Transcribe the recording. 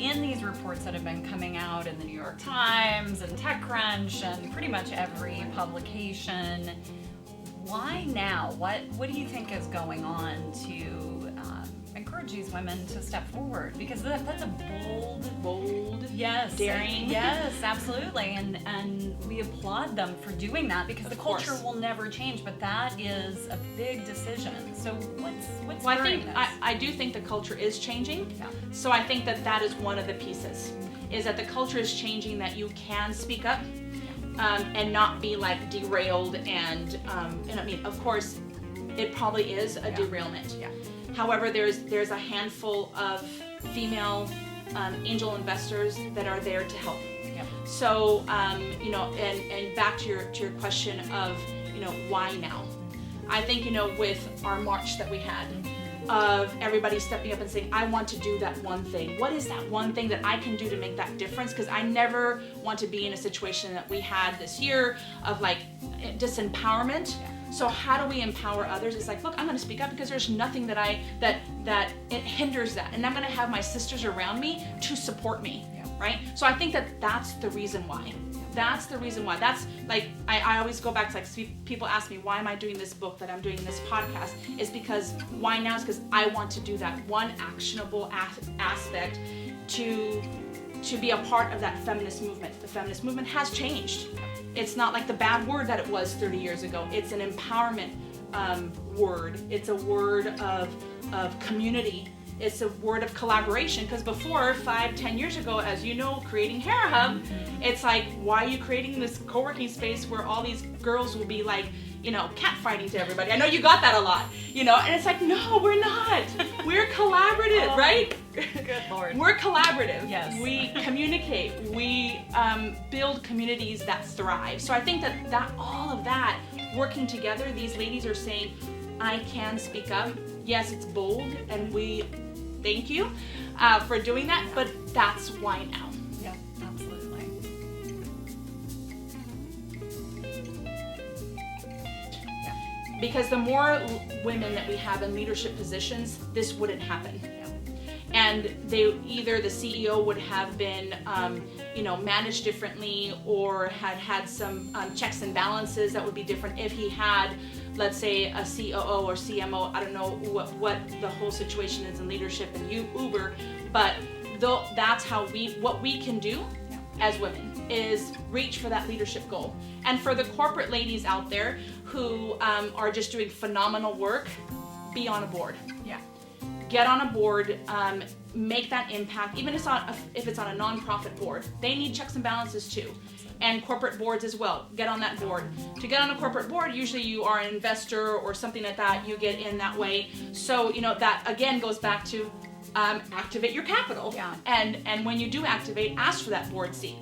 in these reports that have been coming out in the New York Times and TechCrunch and pretty much every publication, why now? What do you think is going on to encourage these women to step forward? Because that's a bold, yes, daring. Yes, absolutely. And we applaud them for doing that, because the culture will never change, but that is a big decision. So what's well, I do think the culture is changing. Yeah. So I think that is one of the pieces, is that the culture is changing, that you can speak up and not be like derailed. And I mean, of course, it probably is a derailment. Yeah. However, there's a handful of female angel investors that are there to help. Yeah. So and back to your question of why now? I think with our march that we had, of everybody stepping up and saying, I want to do that one thing. What is that one thing that I can do to make that difference? Because I never want to be in a situation that we had this year of like disempowerment. Yeah. So how do we empower others? It's like, look, I'm going to speak up because there's nothing that it hinders that, and I'm going to have my sisters around me to support me, right? So I think that's the reason why. That's the reason why. That's like, I always go back to like, people ask me, why am I doing this book, that I'm doing this podcast? Is because, why now? Is because I want to do that one actionable aspect to be a part of that feminist movement. The feminist movement has changed. It's not like the bad word that it was 30 years ago. It's an empowerment word. It's a word of community. It's a word of collaboration, because before, 5-10 years ago, as you know, creating Hera Hub, it's like, why are you creating this co-working space where all these girls will be like, catfighting to everybody? I know you got that a lot, and it's like, no, we're not. We're collaborative, right? Good Lord. We're collaborative. Yes. We communicate. We build communities that thrive. So I think that all of that working together, these ladies are saying, I can speak up. Yes, it's bold, and we thank you for doing that, but that's why now. Yeah, absolutely. Yeah. Because the more women that we have in leadership positions, this wouldn't happen. Yeah. And either the CEO would have been, managed differently, or had some checks and balances that would be different if he had, let's say, a COO or CMO. I don't know what the whole situation is in leadership and Uber, but that's what we can do as women is reach for that leadership goal. And for the corporate ladies out there who are just doing phenomenal work, be on a board. Yeah. Get on a board, make that impact, even if it's on a nonprofit board. They need checks and balances too. And corporate boards as well. Get on that board. To get on a corporate board, usually you are an investor or something like that. You get in that way. So, that again goes back to activate your capital. Yeah. And when you do activate, ask for that board seat.